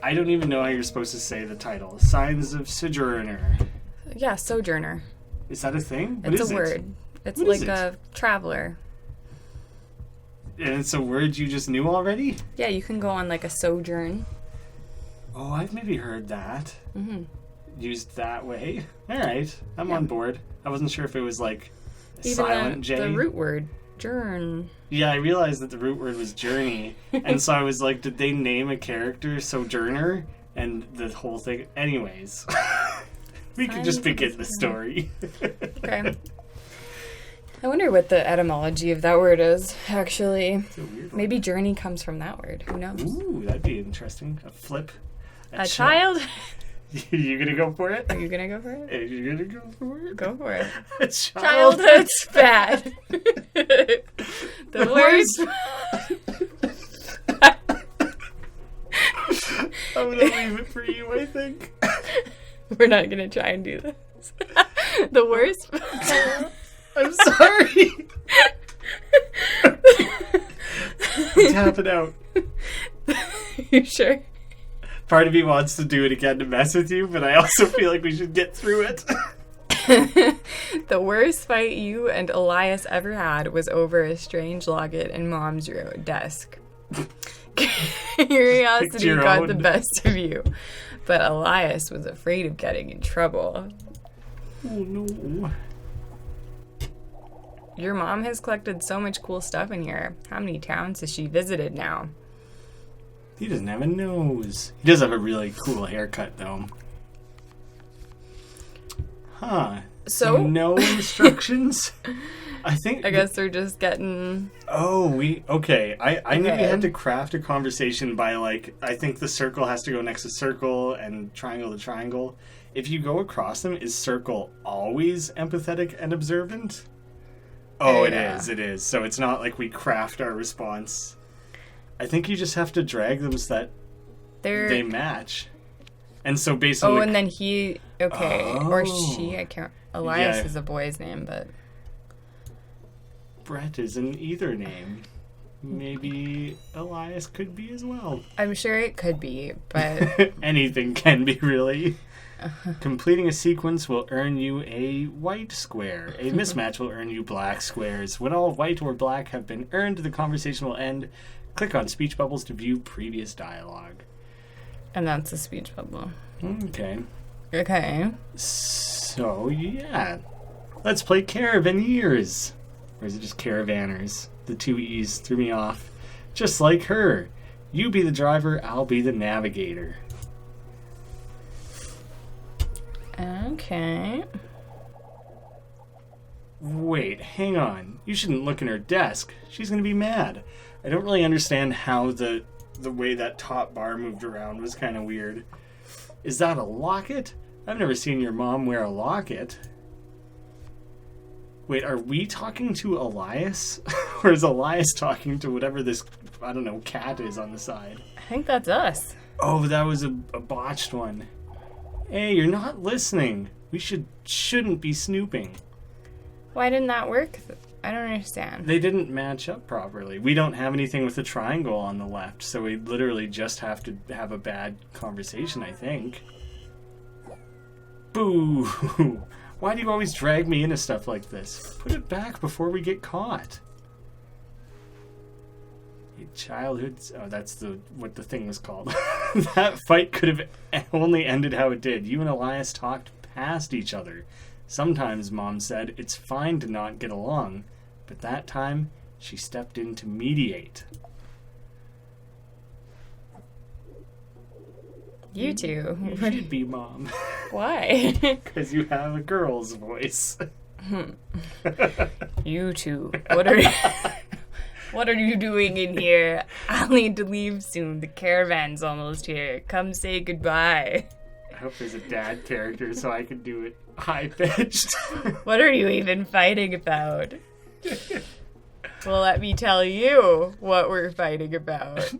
I don't even know how you're supposed to say the title. Signs of Sojourner. Yeah, Sojourner. Is that a thing? It's a word. It's what like a traveler. And it's a word you just knew already? Yeah, you can go on like a sojourn. Oh, I've maybe heard that. Mm-hmm. Used that way. All right, I'm on board. I wasn't sure if it was like Even silent J. the root word, journ. Yeah, I realized that the root word was journey. And so I was like, did they name a character Sojourner? And the whole thing... Anyways. We could just begin the story. Okay. I wonder what the etymology of that word is, actually. It's a weird one. Maybe journey comes from that word. Who knows? Ooh, that'd be interesting. A flip. A child? You gonna go for it? Are you gonna go for it? Are you gonna go for it? Go for it. A Childhood Spat. The worst. I'm gonna leave it for you, I think. We're not gonna try and do this. The worst. I'm sorry. Tap it out. You sure? Part of me wants to do it again to mess with you, but I also feel like we should get through it. The worst fight you and Elias ever had was over a strange locket in Mom's desk. Curiosity got the best of you, but Elias was afraid of getting in trouble. Oh no. Your mom has collected so much cool stuff in here. How many towns has she visited now? He doesn't have a nose. He does have a really cool haircut, though. Huh. So no instructions? I guess they're just getting... Oh, okay. I knew we had to craft a conversation by, like, I think the circle has to go next to circle and triangle to triangle. If you go across them, is circle always empathetic and observant? Oh, yeah. It is. So it's not like we craft our response. I think you just have to drag them so that they match. And so based on and then he... Okay. Oh. Or she, I can't... Elias is a boy's name, but... Brett isn't either name. Maybe Elias could be as well. I'm sure it could be, but... Anything can be, really. Completing a sequence will earn you a white square. A mismatch will earn you black squares. When all white or black have been earned, the conversation will end. Click on speech bubbles to view previous dialogue. And that's a speech bubble. Okay. So, yeah. Let's play Caravaners. Or is it just Caravanners? The two E's threw me off. Just like her. You be the driver, I'll be the navigator. Okay. Wait, hang on. You shouldn't look in her desk. She's going to be mad. I don't really understand how the way that top bar moved around was kind of weird. Is that a locket? I've never seen your mom wear a locket. Wait, are we talking to Elias? Or is Elias talking to whatever this, I don't know, cat is on the side? I think that's us. Oh, that was a botched one. Hey, you're not listening. We shouldn't be snooping. Why didn't that work? I don't understand. They didn't match up properly. We don't have anything with a triangle on the left, so we literally just have to have a bad conversation, I think. Boo! Why do you always drag me into stuff like this? Put it back before we get caught. Childhood... Oh, that's what the thing was called. That fight could have only ended how it did. You and Elias talked past each other. Sometimes, Mom said, it's fine to not get along. But that time, she stepped in to mediate. You two. You should be Mom. Why? Because you have a girl's voice. You two. What are you doing in here? I'll need to leave soon. The caravan's almost here. Come say goodbye. I hope there's a dad character so I can do it high-pitched. What are you even fighting about? Well, let me tell you what we're fighting about.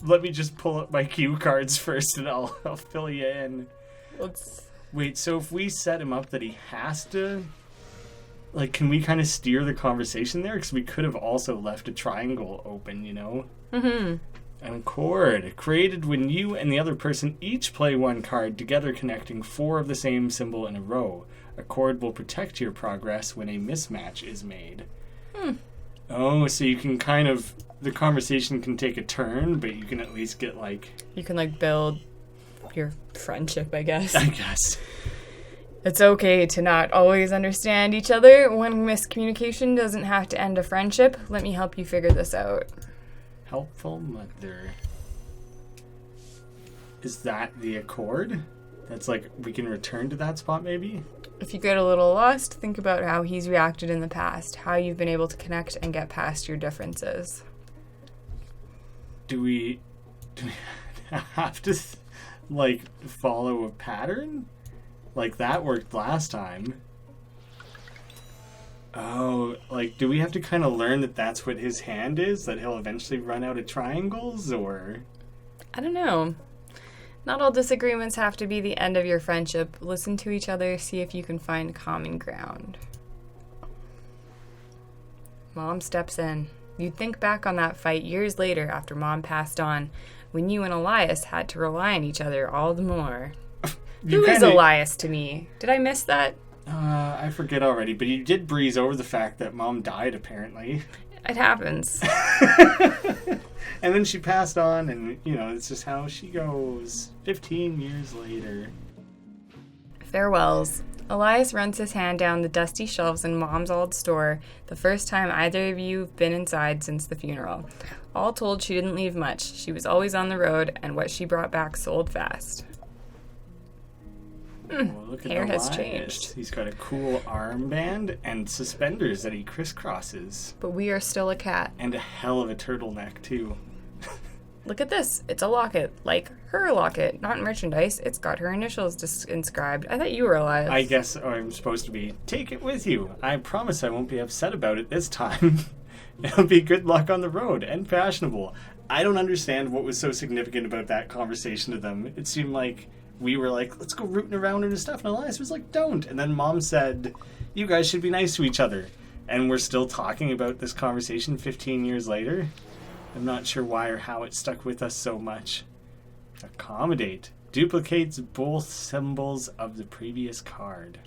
Let me just pull up my cue cards first and I'll fill you in. Wait, so if we set him up that he has to... Like, can we kind of steer the conversation there? Because we could have also left a triangle open, you know? Mm-hmm. An accord. Created when you and the other person each play one card, together connecting 4 of the same symbol in a row. Accord will protect your progress when a mismatch is made. Oh, so you can kind of... The conversation can take a turn, but you can at least get, like... You can, like, build your friendship, I guess. I guess. It's okay to not always understand each other. One miscommunication doesn't have to end a friendship. Let me help you figure this out. Helpful mother. Is that the accord? That's like, we can return to that spot, maybe? If you get a little lost, think about how he's reacted in the past, how you've been able to connect and get past your differences. Do we have to, like, follow a pattern? Like, that worked last time. Oh, like, do we have to kind of learn that that's what his hand is? That he'll eventually run out of triangles, or...? I don't know. Not all disagreements have to be the end of your friendship. Listen to each other, see if you can find common ground. Mom steps in. You'd think back on that fight years later after Mom passed on, when you and Elias had to rely on each other all the more. Who is Elias to me? Did I miss that? I forget already, but you did breeze over the fact that Mom died, apparently. It happens. And then she passed on, and, you know, it's just how she goes. 15 years later. Farewells. Elias runs his hand down the dusty shelves in Mom's old store, the first time either of you have been inside since the funeral. All told, she didn't leave much. She was always on the road, and what she brought back sold fast. Oh, look at Hair has Elias. changed. He's got a cool armband and suspenders that he crisscrosses. But we are still a cat. And a hell of a turtleneck, too. Look at this. It's a locket. Like her locket. Not merchandise. It's got her initials inscribed. I thought you were Elias. I guess I'm supposed to be, take it with you. I promise I won't be upset about it this time. It'll be good luck on the road and fashionable. I don't understand what was so significant about that conversation to them. It seemed like we were like, let's go rooting around into stuff. And Elias was like, don't. And then Mom said, you guys should be nice to each other. And we're still talking about this conversation 15 years later. I'm not sure why or how it stuck with us so much. Accommodate. Duplicates both symbols of the previous card.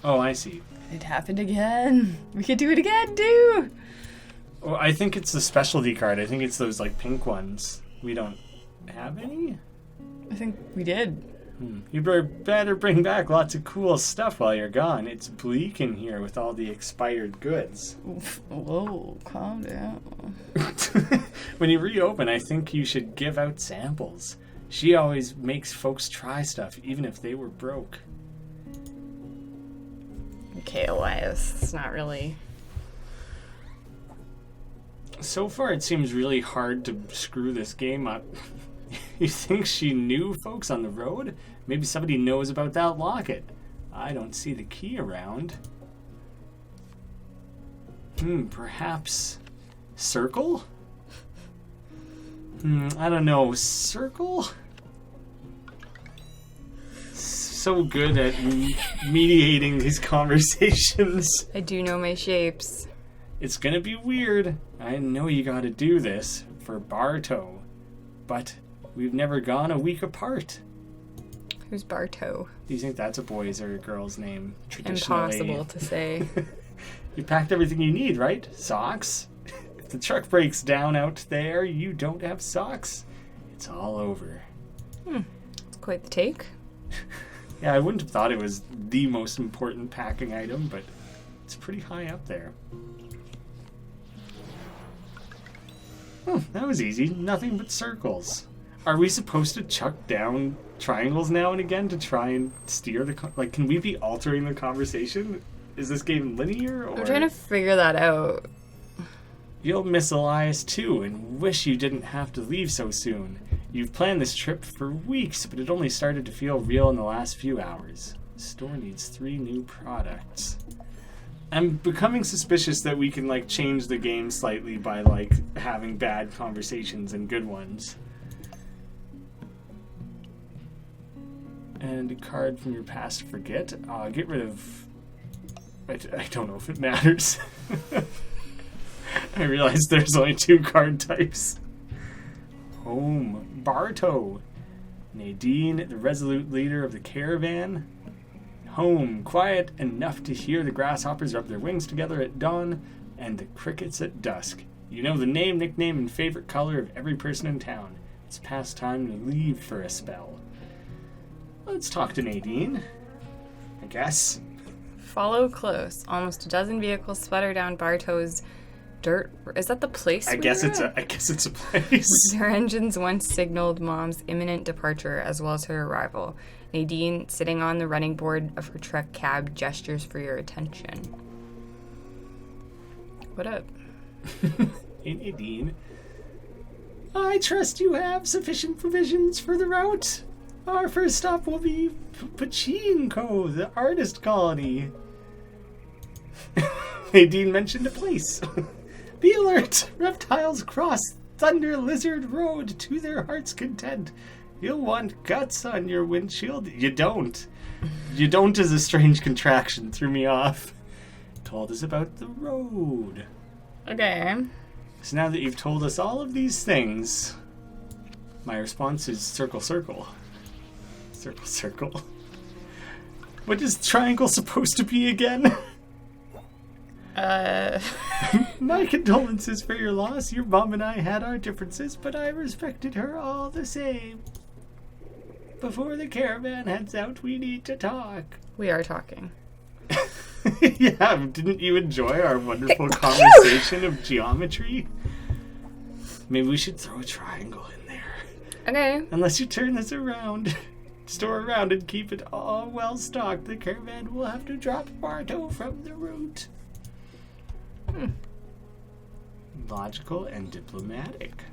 Oh, I see. It happened again. We could do it again, too. Oh, I think it's the specialty card. I think it's those, like, pink ones. We don't have any? I think we did. You better bring back lots of cool stuff while you're gone. It's bleak in here with all the expired goods. Whoa, calm down. When you reopen, I think you should give out samples. She always makes folks try stuff, even if they were broke. Okay, Elias, it's not really... So far, it seems really hard to screw this game up. You think she knew folks on the road? Maybe somebody knows about that locket. I don't see the key around. Perhaps... Circle? I don't know. Circle? So good at mediating these conversations. I do know my shapes. It's gonna be weird. I know you gotta do this for Barto. But we've never gone a week apart. Who's Barto? Do you think that's a boy's or a girl's name? Traditionally. Impossible to say. You packed everything you need, right? Socks? If the truck breaks down out there, you don't have socks. It's all over. It's quite the take. Yeah, I wouldn't have thought it was the most important packing item, but it's pretty high up there. Oh, that was easy. Nothing but circles. Are we supposed to chuck down triangles now and again to try and steer the... Like, can we be altering the conversation? Is this game linear, or... I'm trying to figure that out. You'll miss Elias, too, and wish you didn't have to leave so soon. You've planned this trip for weeks, but it only started to feel real in the last few hours. The store needs 3 new products. I'm becoming suspicious that we can, like, change the game slightly by, like, having bad conversations and good ones. And a card from your past, forget. Get rid of... I don't know if it matters. I realized there's only 2 card types. Home. Bartow. Nadine, the resolute leader of the caravan. Home. Quiet enough to hear the grasshoppers rub their wings together at dawn and the crickets at dusk. You know the name, nickname, and favorite color of every person in town. It's past time to leave for a spell. Let's talk to Nadine, I guess. Follow close. Almost a dozen vehicles sputter down Bartow's dirt. Is that the place? I guess it's a place. Their engines once signaled Mom's imminent departure as well as her arrival. Nadine, sitting on the running board of her truck cab, gestures for your attention. What up? Hey, Nadine. I trust you have sufficient provisions for the route. Our first stop will be Pachinko, the artist colony. Nadine mentioned a place. Be alert! Reptiles cross Thunder Lizard Road to their heart's content. You'll want guts on your windshield. You don't. You don't is a strange contraction. Threw me off. Told us about the road. Okay. So now that you've told us all of these things, my response is circle, circle. Circle, circle. What is triangle supposed to be again? My condolences for your loss. Your mom and I had our differences, but I respected her all the same. Before the caravan heads out, we need to talk. We are talking. Yeah, didn't you enjoy our wonderful conversation of geometry? Maybe we should throw a triangle in there. Okay. Unless you turn this around, store around and keep it all well stocked, the caravan will have to drop Bartow from the route. Logical and diplomatic.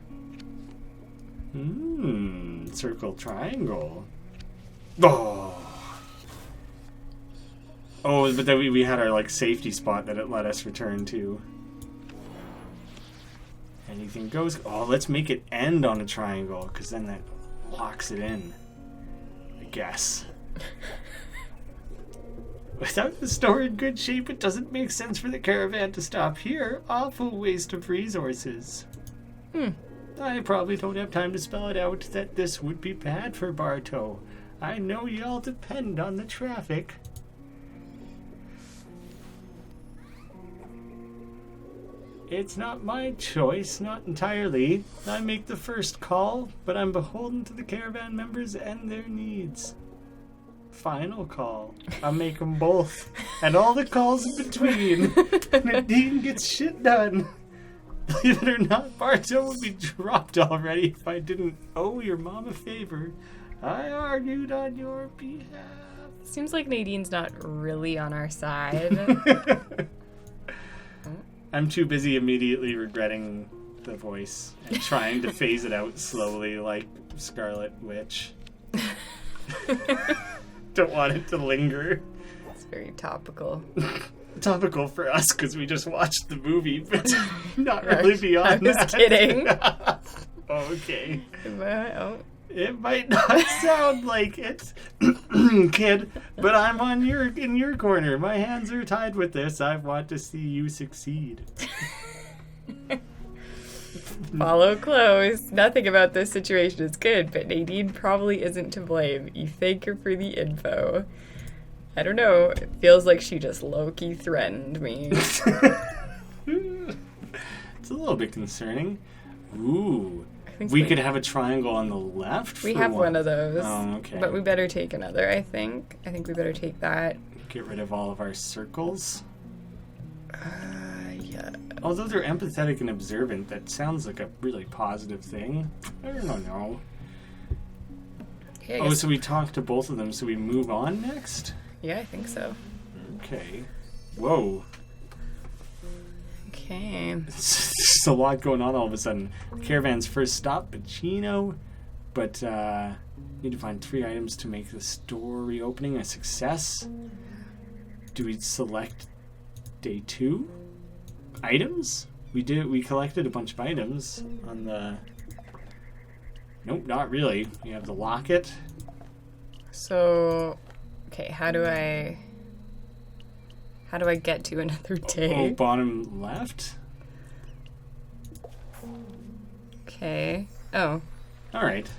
Circle, triangle. Oh, but then we had our safety spot that it let us return to. Anything goes. Oh, let's make it end on a triangle, because then that locks it in. I guess. Without the store in good shape, it doesn't make sense for the caravan to stop here. Awful waste of resources. I probably don't have time to spell it out that this would be bad for Bartow. I know y'all depend on the traffic. It's not my choice, not entirely. I make the first call, but I'm beholden to the caravan members and their needs. Final call. I'll make them both. And all the calls in between. Nadine gets shit done. Believe it or not, Bartow would be dropped already if I didn't owe your mom a favor. I argued on your behalf. Seems like Nadine's not really on our side. I'm too busy immediately regretting the voice and trying to phase it out slowly like Scarlet Witch. Don't want it to linger. It's very topical. Topical for us because we just watched the movie, but not really beyond that. I was kidding. Okay. Oh. It might not sound like it, kid, but I'm in your corner. My hands are tied with this. I want to see you succeed. Follow close. Nothing about this situation is good, but Nadine probably isn't to blame. You thank her for the info. I don't know. It feels like she just low-key threatened me. It's a little bit concerning. Ooh. We could have a triangle on the left. We have one of those. Oh, okay. But we better take another, I think. I think we better take that. Get rid of all of our circles. Yeah. Although they're empathetic and observant, that sounds like a really positive thing. I don't know. Yeah, so we talk to both of them, so we move on next? Yeah, I think so. Okay. Whoa. Okay. There's a lot going on all of a sudden. Caravan's first stop, Pacino. But, need to find 3 items to make the store reopening a success. Do we select day 2? Items? We collected a bunch of items on the... Nope, not really. We have the locket. So, okay, how do I get to another day? Oh, bottom left? Okay. Oh. All right.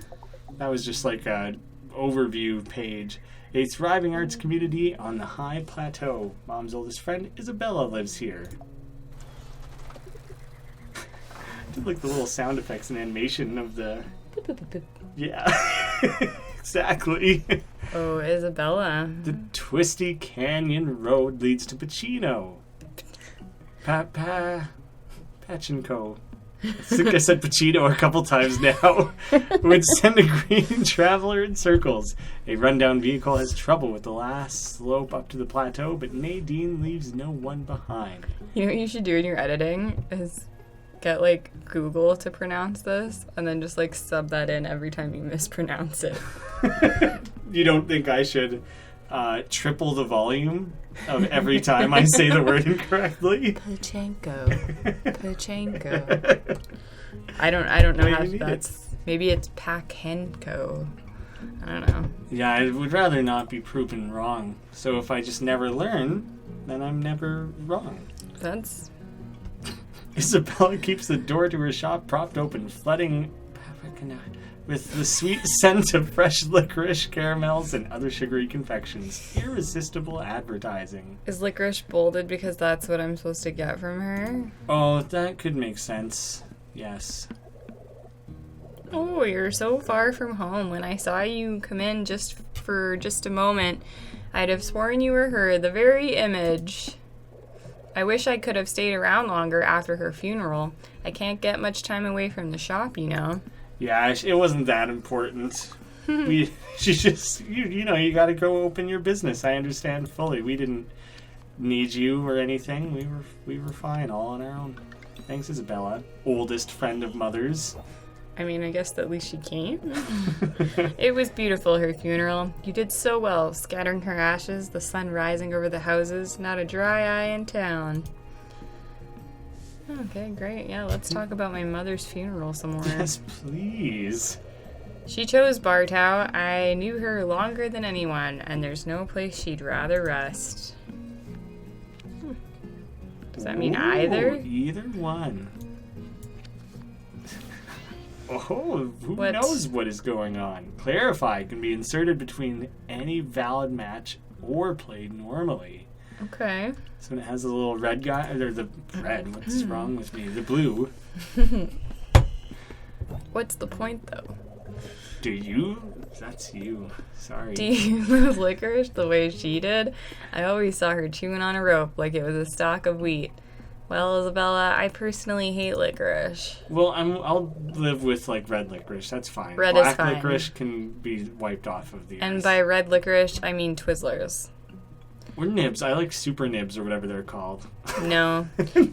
That was just like a overview page. A thriving arts community on the high plateau. Mom's oldest friend, Isabella, lives here. I did like the little sound effects and animation of the... Yeah, exactly. Oh, Isabella. The twisty canyon road leads to Pacino. Pachinko. I think I said Pacino a couple times now. Would send a green traveler in circles. A rundown vehicle has trouble with the last slope up to the plateau, but Nadine leaves no one behind. You know what you should do in your editing is get like Google to pronounce this and then just like sub that in every time you mispronounce it. You don't think I should triple the volume of every time I say the word incorrectly? Pachenko. I don't know how that's... Maybe it's Pakenko. I don't know. Yeah, I would rather not be proven wrong. So if I just never learn, then I'm never wrong. That's... Isabella keeps the door to her shop propped open, flooding with the sweet scent of fresh licorice, caramels, and other sugary confections. Irresistible advertising. Is licorice bolded because that's what I'm supposed to get from her? Oh, that could make sense. Yes. Oh, you're so far from home. When I saw you come in for just a moment, I'd have sworn you were her, the very image. I wish I could have stayed around longer after her funeral. I can't get much time away from the shop, you know. Yeah, it wasn't that important. She just, you know, you got to go open your business. I understand fully. We didn't need you or anything. We were fine all on our own. Thanks, Isabella, oldest friend of Mother's. I mean, I guess at least she came. It was beautiful, her funeral. You did so well, scattering her ashes, the sun rising over the houses, not a dry eye in town. Okay, great. Yeah, let's talk about my mother's funeral some more. Yes, please. She chose Bartow. I knew her longer than anyone, and there's no place she'd rather rest. Does that mean either? Either one. Oh, who knows what is going on? Clarify can be inserted between any valid match or played normally. Okay. So it has a little red guy, or the red, what's wrong with me? The blue. What's the point, though? Do you? That's you. Sorry. Do you love licorice the way she did? I always saw her chewing on a rope like it was a stalk of wheat. Well, Isabella, I personally hate licorice. Well, I'll live with, like, red licorice. That's fine. Red Black is fine. licorice can be wiped off of the And earth. by red licorice, I mean Twizzlers. Or nibs. I like super nibs or whatever they're called. No.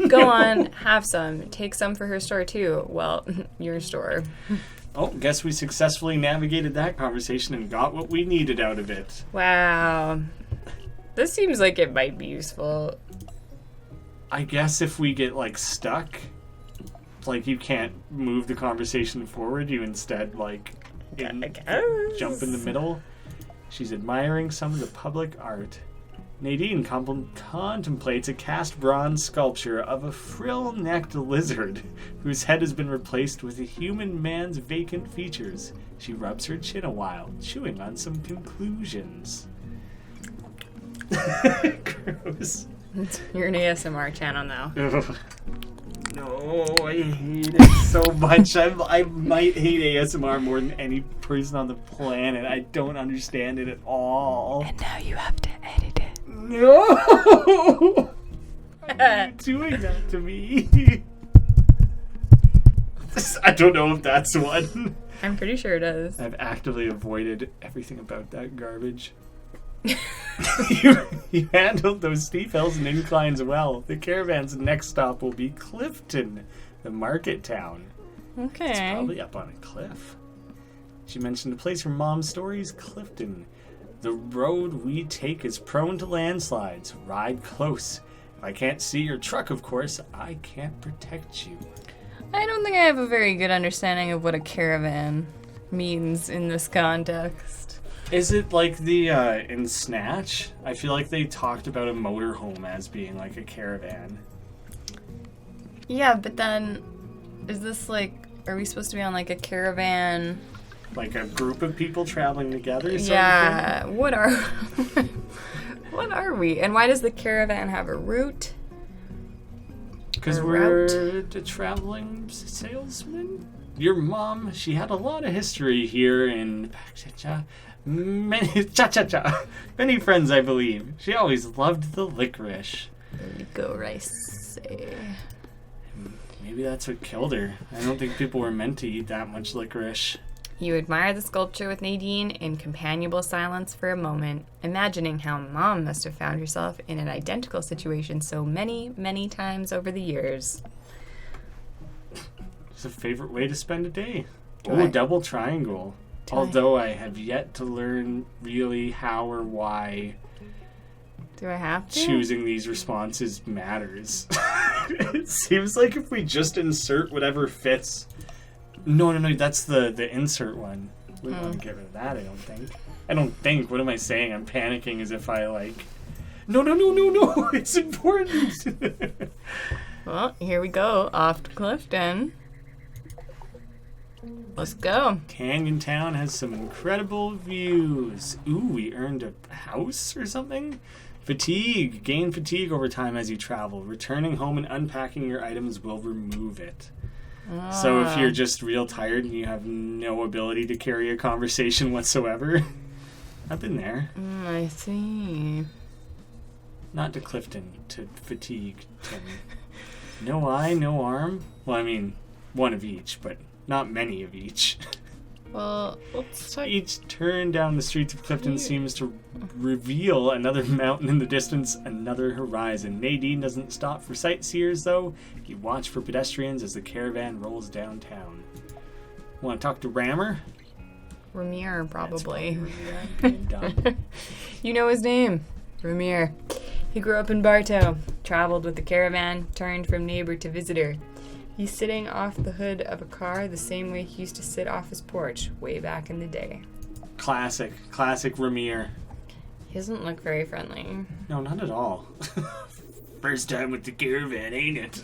Go on, have some. Take some for her store, too. Well, your store. Oh, guess we successfully navigated that conversation and got what we needed out of it. Wow. This seems like it might be useful. I guess if we get, like, stuck, like, you can't move the conversation forward, you instead, like, jump in the middle. She's admiring some of the public art. Nadine contemplates a cast bronze sculpture of a frill-necked lizard whose head has been replaced with a human man's vacant features. She rubs her chin a while, chewing on some conclusions. Gross. You're an ASMR channel now. Ugh. No, I hate it so much. I might hate ASMR more than any person on the planet. I don't understand it at all. And now you have to edit it. No! Why are you doing that to me? I don't know if that's one. I'm pretty sure it is. I've actively avoided everything about that garbage. You handled those steep hills and inclines well. The caravan's next stop will be Clifton, the market town. Okay. It's probably up on a cliff. She mentioned a place from Mom's stories, Clifton. The road we take is prone to landslides. Ride close. If I can't see your truck, of course, I can't protect you. I don't think I have a very good understanding of what a caravan means in this context. Is it like the, in Snatch? I feel like they talked about a motorhome as being like a caravan. Yeah, but then, is this like Are we supposed to be on like a caravan? Like a group of people traveling together? Yeah. What are what are we? And why does the caravan have a route? Because we're the traveling salesman. Your mom, she had a lot of history here in many friends, I believe. She always loved the licorice. There you go, Rice. Maybe that's what killed her. I don't think people were meant to eat that much licorice. You admire the sculpture with Nadine in companionable silence for a moment, imagining how Mom must have found herself in an identical situation so many, many times over the years. It's a favorite way to spend a day. Do double triangle. Although I have yet to learn really how or why Do I have to? choosing these responses matters. It seems like if we just insert whatever fits. No, that's the insert one. We want to get rid of that, I don't think. What am I saying? I'm panicking as if I like... No. It's important. Well, here we go. Off to Clifton. Let's go. Canyon Town has some incredible views. Ooh, we earned a house or something? Fatigue. Gain fatigue over time as you travel. Returning home and unpacking your items will remove it. So if you're just real tired and you have no ability to carry a conversation whatsoever, I've been there. I see. Not to Clifton, to fatigue. No eye, no arm. Well, I mean, one of each, but not many of each. Well, let's talk. Each turn down the streets of Clifton seems to reveal another mountain in the distance, another horizon. Nadine doesn't stop for sightseers, though. You watch for pedestrians as the caravan rolls downtown. Want to talk to Rammer? Ramir, probably. Done. You know his name. Ramir. He grew up in Bartow, traveled with the caravan, turned from neighbor to visitor. He's sitting off the hood of a car the same way he used to sit off his porch way back in the day. Classic Ramir. He doesn't look very friendly. No, not at all. First time with the caravan, ain't it?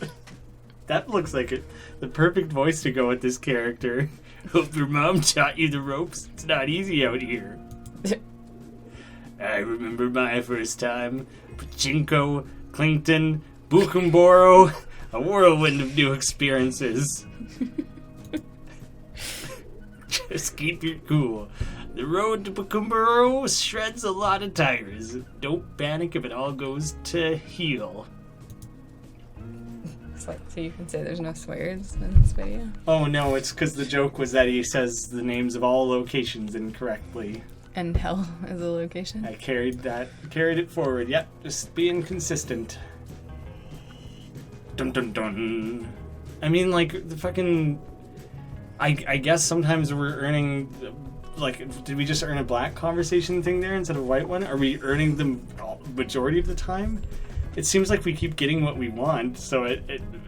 That looks like the perfect voice to go with this character. Hope your mom taught you the ropes. It's not easy out here. I remember my first time. Pachinko, Clington, Bukumboro. A whirlwind of new experiences. Just keep your cool. The road to Bukumboro shreds a lot of tires. Don't panic if it all goes to heel. So you can say there's no swears in this video? Oh no, it's because the joke was that he says the names of all locations incorrectly. And hell is a location? I carried it forward. Yep, just being consistent. Dun dun dun. I mean, like, the fucking... I guess sometimes we're earning... Like, did we just earn a black conversation thing there instead of a white one? Are we earning them majority of the time? It seems like we keep getting what we want, so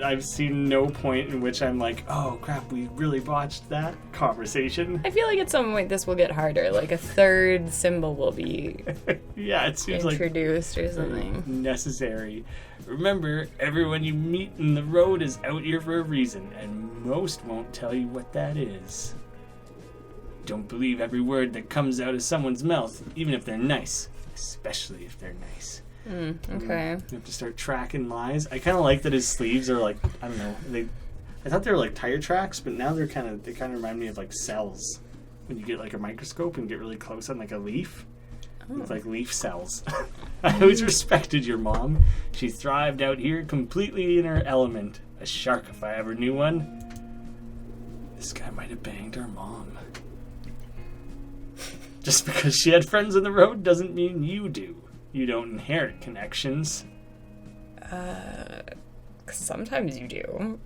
I've seen no point in which I'm like, oh crap, we really botched that conversation. I feel like at some point this will get harder. Like a third symbol will be yeah, it seems introduced like or something. Necessary. Remember, everyone you meet in the road is out here for a reason, and most won't tell you what that is. Don't believe every word that comes out of someone's mouth, even if they're nice. Especially if they're nice. Okay. You have to start tracking lies. I kind of like that his sleeves are like, I don't know, I thought they were like tire tracks, but now they kind of remind me of like cells. When you get like a microscope and get really close on like a leaf. It's like leaf cells. I always respected your mom. She thrived out here completely in her element. A shark if I ever knew one. This guy might have banged our mom. Just because she had friends on the road doesn't mean you do. You don't inherit connections. Sometimes you do.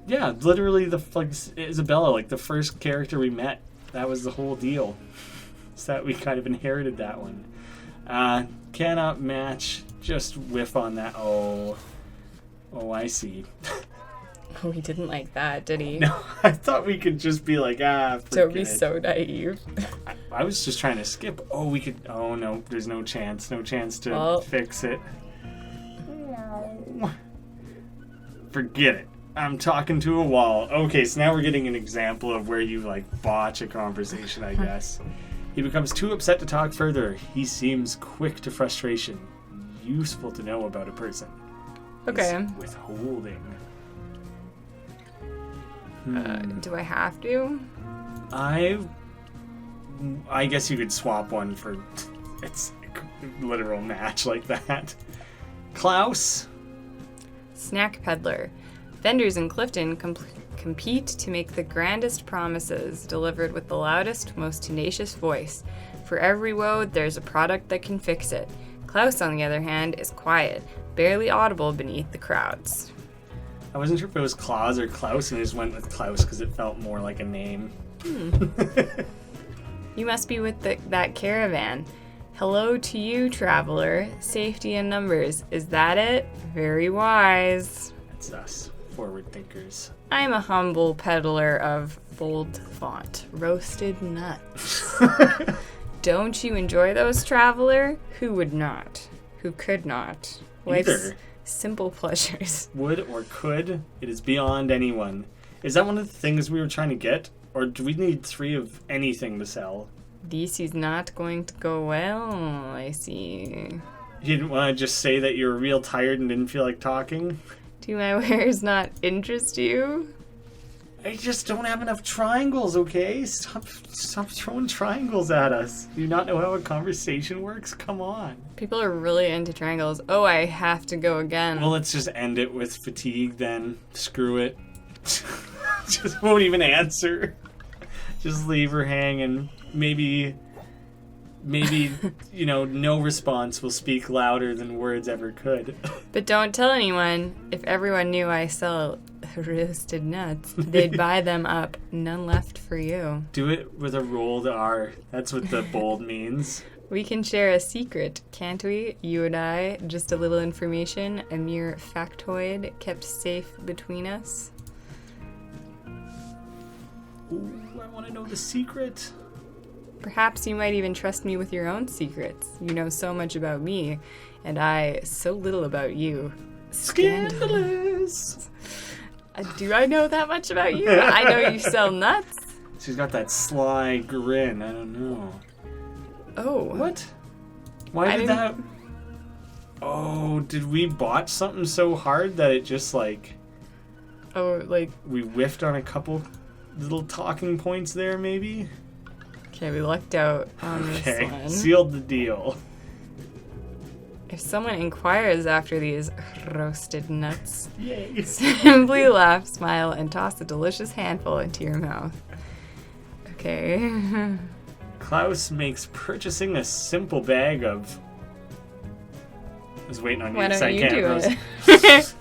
Yeah, literally Isabella, like the first character we met, that was the whole deal. So that we kind of inherited that one. Cannot match, just whiff on that. Oh, I see. Oh, he didn't like that, did he? No, I thought we could just be like, Don't be so naive. I was just trying to skip. Oh, we could. Oh no, there's no chance to fix it. Forget it. I'm talking to a wall. Okay, so now we're getting an example of where you, like, botch a conversation, I guess. He becomes too upset to talk further. He seems quick to frustration. Useful to know about a person. Okay. He's withholding. Do I have to? I guess you could swap one for its literal match like that. Klaus. Snack Peddler. Vendors in Clifton compete to make the grandest promises, delivered with the loudest, most tenacious voice. For every woe, there's a product that can fix it. Klaus, on the other hand, is quiet, barely audible beneath the crowds. I wasn't sure if it was Klaus or Klaus, and I just went with Klaus because it felt more like a name. You must be with that caravan. Hello to you, traveler. Safety in numbers. Is that it? Very wise. That's us. Forward thinkers. I'm a humble peddler of bold font, roasted nuts. Don't you enjoy those, traveler? Who would not? Who could not? Life's simple pleasures. Would or could, it is beyond anyone. Is that one of the things we were trying to get? Or do we need 3 of anything to sell? This is not going to go well, I see. You didn't want to just say that you were real tired and didn't feel like talking? Do my wares not interest you? I just don't have enough triangles, okay? Stop throwing triangles at us. Do you not know how a conversation works? Come on. People are really into triangles. Oh, I have to go again. Well, let's just end it with fatigue then. Screw it. Just won't even answer. Just leave her hanging. Maybe, no response will speak louder than words ever could. But don't tell anyone. If everyone knew I sell roasted nuts, they'd buy them up. None left for you. Do it with a rolled R. That's what the bold means. We can share a secret, can't we? You and I. Just a little information, a mere factoid kept safe between us. Ooh, I want to know the secret. Perhaps you might even trust me with your own secrets. You know so much about me, and I so little about you. Scandalous! Do I know that much about you? I know you sell nuts. She's got that sly grin. I don't know. Oh. What? Why did that... Oh, did we botch something so hard that it just, like... Oh, like... We whiffed on a couple little talking points there, maybe? Okay, we lucked out on this one. Sealed the deal. If someone inquires after these roasted nuts, Yay. simply laugh, smile, and toss a delicious handful into your mouth. Okay. Klaus makes purchasing a simple bag of... I was waiting on you. Why don't you do it?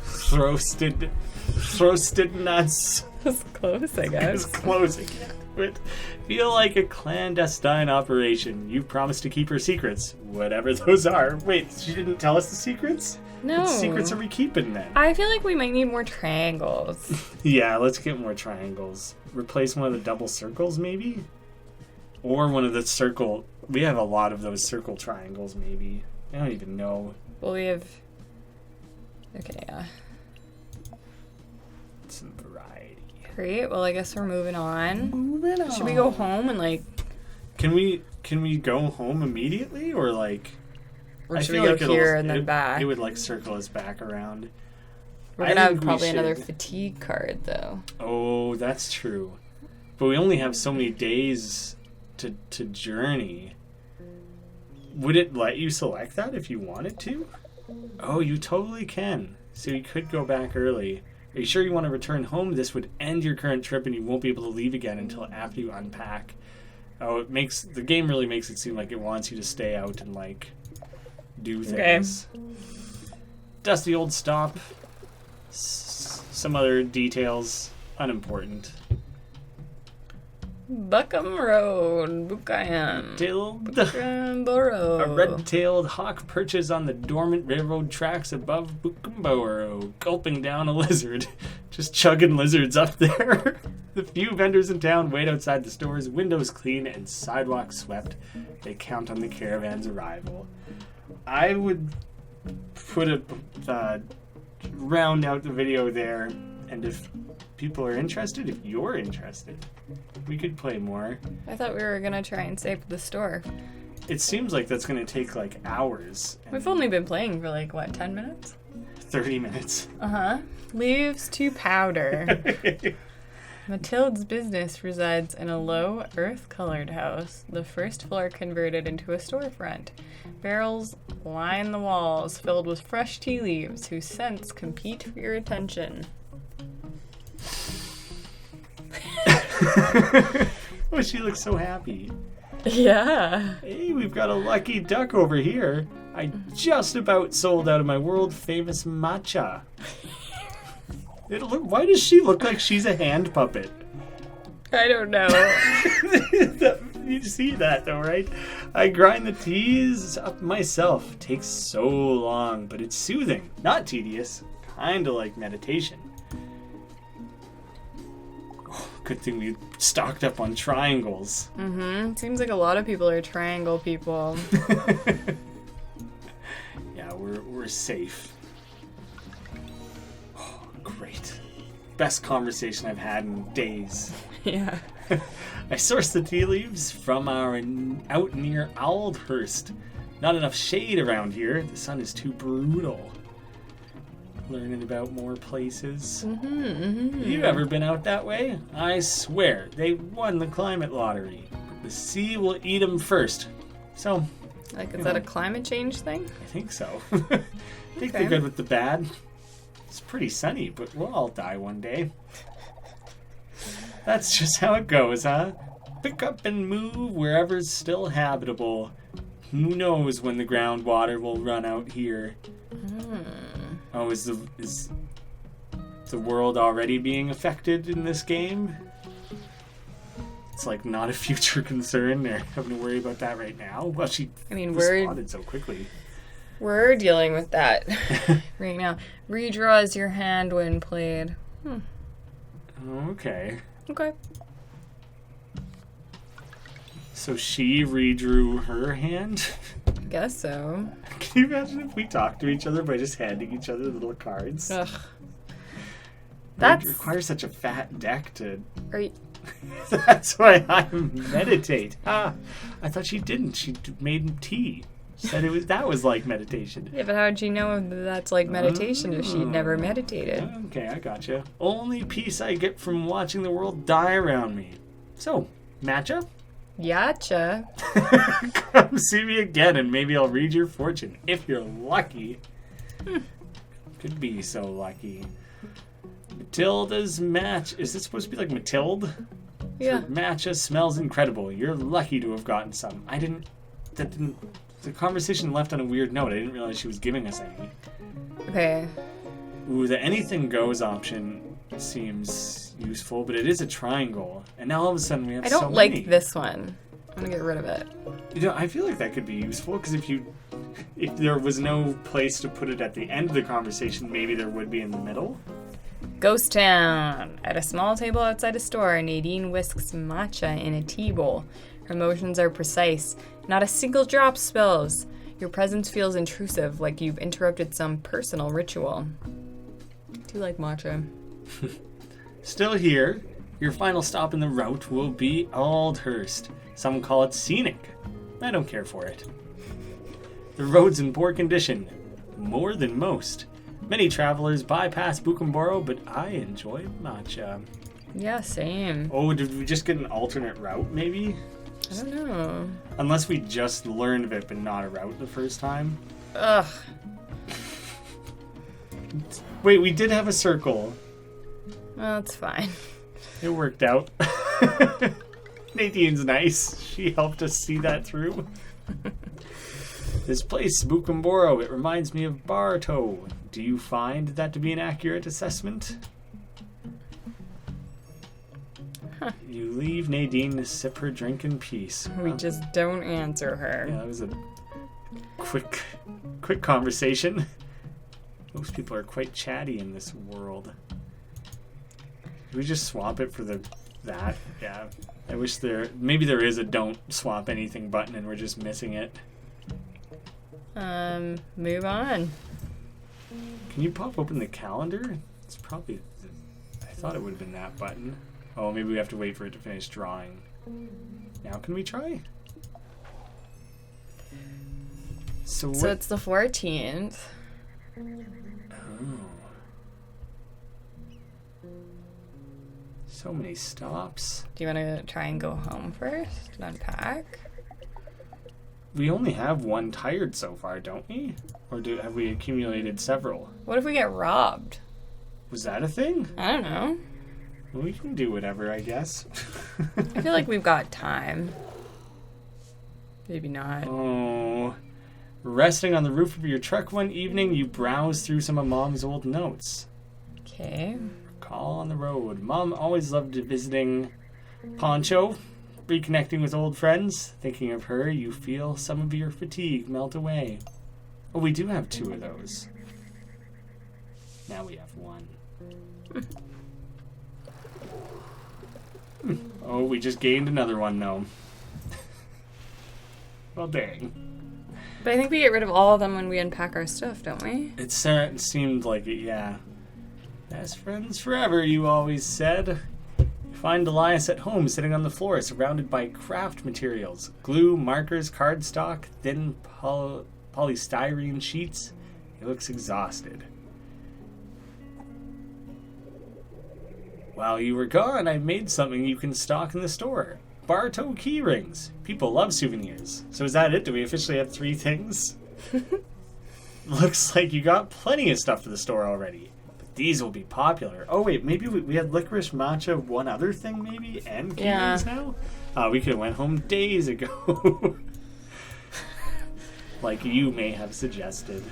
Roasted nuts. That's close, I guess. It's close again. It feel like a clandestine operation. You promised to keep her secrets, whatever those are. Wait, she didn't tell us the secrets? No. What secrets are we keeping then? I feel like we might need more triangles. Yeah, let's get more triangles. Replace one of the double circles, maybe? Or one of the circle... We have a lot of those circle triangles, maybe. I don't even know. Well, we have... Okay, yeah. Some variety. Great, well, I guess we're moving on. Moving on. Should we go home and, like... Can we go home immediately, or, like... Or should we go here and then back? It would, like, circle us back around. We're going to have probably another fatigue card, though. Oh, that's true. But we only have so many days to journey. Would it let you select that if you wanted to? Oh, you totally can. So you could go back early. Are you sure you want to return home? This would end your current trip and you won't be able to leave again until after you unpack. Oh, the game really makes it seem like it wants you to stay out and, like, do things. Okay. Dusty old stop. Some other details. Unimportant. Buckham Road, Buckham. A red-tailed hawk perches on the dormant railroad tracks above Buckham, gulping down a lizard. Just chugging lizards up there. The few vendors in town wait outside the stores, windows clean and sidewalks swept. They count on the caravan's arrival. I would put round out the video there And if people are interested, if you're interested, we could play more. I thought we were going to try and save the store. It seems like that's going to take like hours. We've only been playing for like, what, 10 minutes? 30 minutes. Uh-huh. Leaves to powder. Matilda's business resides in a low, earth-colored house, the first floor converted into a storefront. Barrels line the walls, filled with fresh tea leaves whose scents compete for your attention. Oh, she looks so happy. Yeah. Hey, we've got a lucky duck over here. I just about sold out of my world-famous matcha. Why does she look like she's a hand puppet? I don't know. You see that though, right? I grind the teas up myself. It takes so long, but it's soothing, not tedious. Kinda like meditation. Oh, good thing we stocked up on triangles. Mm-hmm. Seems like a lot of people are triangle people. Yeah, we're safe. Oh, great. Best conversation I've had in days. Yeah. I sourced the tea leaves from out near Aldhurst. Not enough shade around here. The sun is too brutal. Learning about more places. You ever been out that way? I swear, they won the climate lottery. But the sea will eat them first. So, Like, is that a climate change thing? I think so. I think they're good with the bad. It's pretty sunny, but we'll all die one day. That's just how it goes, huh? Pick up and move wherever's still habitable. Who knows when the groundwater will run out here? Oh, is the world already being affected in this game? It's like not a future concern. They're having to worry about that right now. Well, she responded so quickly. We're dealing with that right now. Redraws your hand when played. Okay. Okay. So she redrew her hand? Guess so. Can you imagine if we talked to each other by just handing each other little cards? Ugh. That requires such a fat deck to... Right. That's why I meditate. I thought she didn't. She made tea. She said that was like meditation. Yeah, but how'd you know that's like meditation if she'd never meditated? Okay, I gotcha. Only peace I get from watching the world die around me. So, matcha? Yacha. Come see me again and maybe I'll read your fortune. If you're lucky. Could be so lucky. Matilda's match. Is this supposed to be like Matilde? Yeah. Matcha smells incredible. You're lucky to have gotten some. The conversation left on a weird note. I didn't realize she was giving us any. Okay. Ooh, the anything goes option seems useful, but it is a triangle. And now all of a sudden we have so many. I don't like this one. I'm gonna get rid of it. You know, I feel like that could be useful, because if there was no place to put it at the end of the conversation, maybe there would be in the middle. Ghost Town. At a small table outside a store, Nadine whisks matcha in a tea bowl. Her motions are precise. Not a single drop spills. Your presence feels intrusive, like you've interrupted some personal ritual. Do you like matcha? Still here. Your final stop in the route will be Aldhurst. Some call it scenic. I don't care for it. The road's in poor condition. More than most. Many travelers bypass Bukumboro, but I enjoy matcha. Yeah, same. Oh, did we just get an alternate route, maybe? I don't know. Unless we just learned of it, but not a route the first time. Ugh. Wait, we did have a circle. Well, it's fine. It worked out. Nadine's nice. She helped us see that through. This place, Bukumboro, it reminds me of Bartow. Do you find that to be an accurate assessment? Huh. You leave Nadine to sip her drink in peace. We just don't answer her. Yeah, that was a quick conversation. Most people are quite chatty in this world. Did we just swap it for that? Yeah. I wish maybe there is a don't swap anything button and we're just missing it. Move on. Can you pop open the calendar? It's probably thought it would have been that button. Oh, maybe we have to wait for it to finish drawing. Now can we try? So it's the 14th. Oh. So many stops. Do you want to try and go home first and unpack? We only have one tired so far, don't we? Or have we accumulated several? What if we get robbed? Was that a thing? I don't know. Well, we can do whatever, I guess. I feel like we've got time. Maybe not. Oh. Resting on the roof of your truck one evening, you browse through some of Mom's old notes. Okay. Call on the road. Mom always loved visiting Poncho, reconnecting with old friends. Thinking of her, you feel some of your fatigue melt away. Oh, we do have 2 of those. Now we have 1. Oh, we just gained another one, though. Well, dang. But I think we get rid of all of them when we unpack our stuff, don't we? It seemed like it, yeah. Best friends forever, you always said. You find Elias at home, sitting on the floor, surrounded by craft materials. Glue, markers, cardstock, thin polystyrene sheets. He looks exhausted. While you were gone, I made something you can stock in the store. Bartow key rings. People love souvenirs. So is that it? Do we officially have 3 things? Looks like you got plenty of stuff for the store already. But these will be popular. Oh wait, maybe we had licorice matcha, one other thing maybe? And key rings now? We could have went home days ago. Like you may have suggested.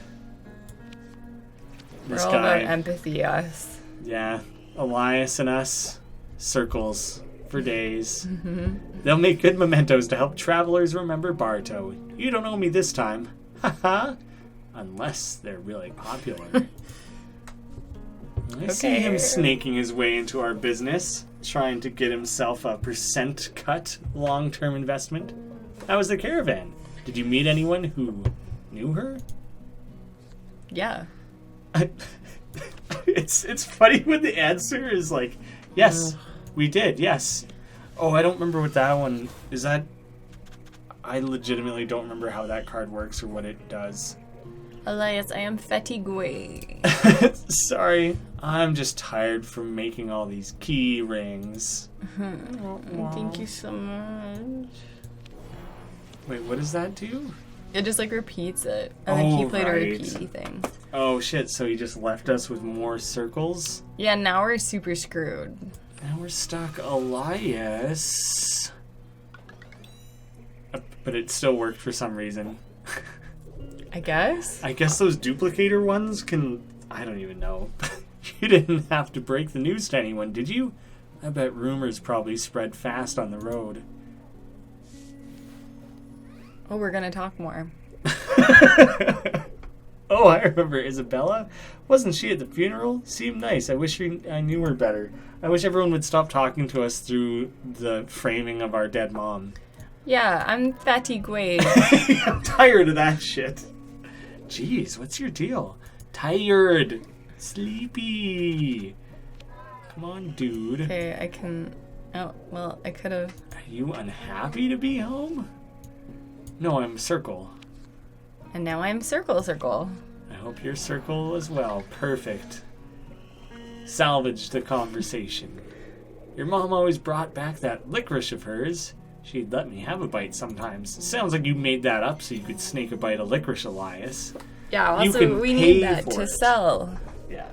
We're all about empathy, us. Yeah. Elias and us. Circles. For days. Mm-hmm. They'll make good mementos to help travelers remember Bartow. You don't owe me this time. Haha. Unless they're really popular. I see him snaking his way into our business, trying to get himself a % cut long-term investment. How was the caravan? Did you meet anyone who knew her? Yeah. It's funny when the answer is like, yes. We did, yes. Oh, I don't remember what that one... Is that... I legitimately don't remember how that card works or what it does. Elias, I am fatigué. Sorry. I'm just tired from making all these key rings. Thank you so much. Wait, what does that do? It just, like, repeats it. And then he played a repeaty thing. Oh, shit. So he just left us with more circles? Yeah, now we're super screwed. Now we're stuck, Elias. But it still worked for some reason. I guess? I guess those duplicator ones can... I don't even know. You didn't have to break the news to anyone, did you? I bet rumors probably spread fast on the road. Oh, we're gonna talk more. Oh, I remember Isabella. Wasn't she at the funeral? Seemed nice. I wish I knew her better. I wish everyone would stop talking to us through the framing of our dead mom. Yeah, I'm fatigué. I'm tired of that shit. Jeez, what's your deal? Tired. Sleepy. Come on, dude. Okay, I can... Oh, well, I could have... Are you unhappy to be home? No, I'm Circle. And now I'm Circle. I hope you're Circle as well. Perfect. Salvage the conversation. Your mom always brought back that licorice of hers. She'd let me have a bite sometimes. Sounds like you made that up so you could snake a bite of licorice, Elias. Yeah, also we need that to sell. Yeah.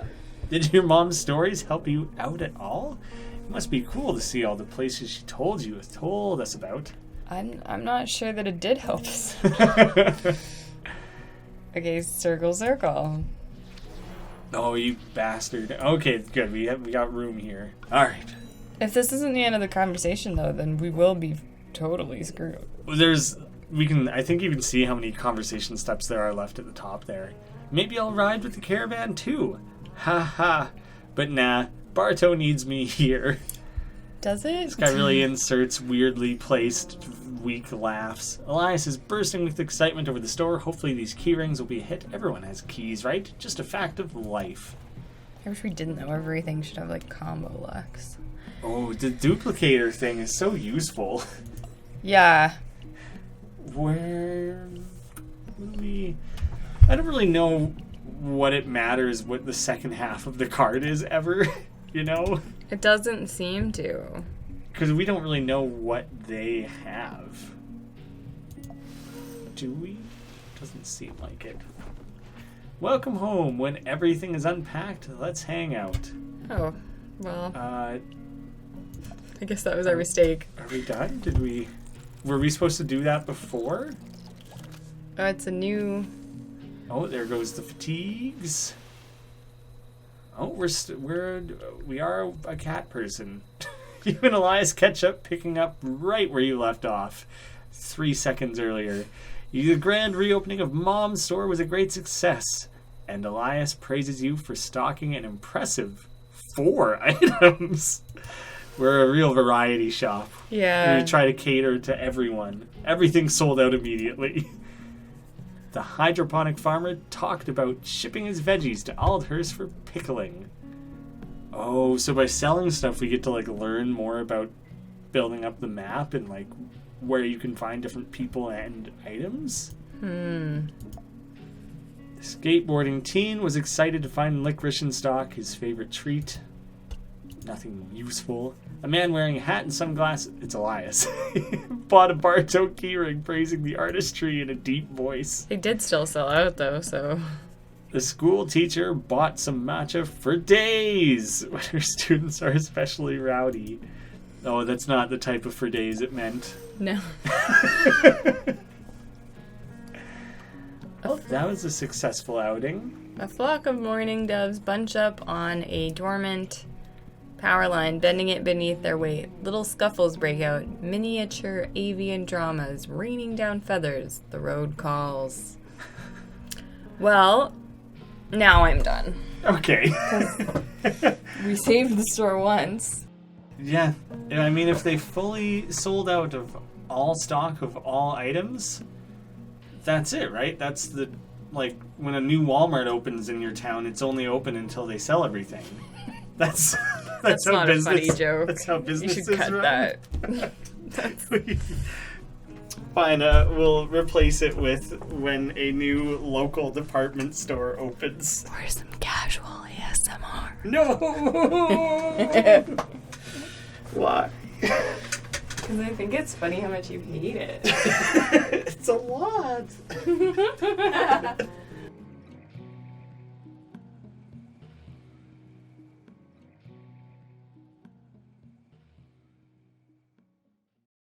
Did your mom's stories help you out at all? It must be cool to see all the places she told us about. I'm not sure that it did help us. Okay, circle. Oh, you bastard. Okay, good. We got room here. All right. If this isn't the end of the conversation, though, then we will be totally screwed. I think you can see how many conversation steps there are left at the top there. Maybe I'll ride with the caravan too. Ha ha. But nah, Bartow needs me here. Does it? This guy really inserts weirdly placed weak laughs. Elias is bursting with excitement over the store. Hopefully these key rings will be a hit. Everyone has keys, right? Just a fact of life. I wish we didn't know everything should have, like, combo lux. Oh, the duplicator thing is so useful. Yeah. Where would we... I don't really know what it matters what the second half of the card is ever, you know? It doesn't seem to. Because we don't really know what they have. Do we? Doesn't seem like it. Welcome home. When everything is unpacked, let's hang out. Oh, well. I guess that was our mistake. Are we done? Were we supposed to do that before? Oh, it's a new... Oh, there goes the fatigues. Oh, we are a cat person. You and Elias catch up, picking up right where you left off 3 seconds earlier. The grand reopening of Mom's store was a great success, and Elias praises you for stocking an impressive 4 items. We're a real variety shop. Yeah. We try to cater to everyone. Everything sold out immediately. The hydroponic farmer talked about shipping his veggies to Aldhurst for pickling. Oh, so by selling stuff, we get to, like, learn more about building up the map and, like, where you can find different people and items? The skateboarding teen was excited to find licorice in stock, his favorite treat. Nothing useful. A man wearing a hat and sunglasses, it's Elias, bought a Bartok keyring praising the artistry in a deep voice. They did still sell out, though, so... The school teacher bought some matcha for days when her students are especially rowdy. Oh, that's not the type of for days it meant. No. Oh, that was a successful outing. A flock of mourning doves bunch up on a dormant power line, bending it beneath their weight. Little scuffles break out. Miniature avian dramas raining down feathers. The road calls. Well, now I'm done. Okay. We saved the store once. Yeah. I mean, if they fully sold out of all stock of all items, that's it, right? That's the, like, when a new Walmart opens in your town, it's only open until they sell everything. That's how not business, a funny joke. That's how business You should cut that. Fine, we'll replace it with when a new local department store opens. Or some casual ASMR. No! Why? Because I think it's funny how much you hate it. It's a lot.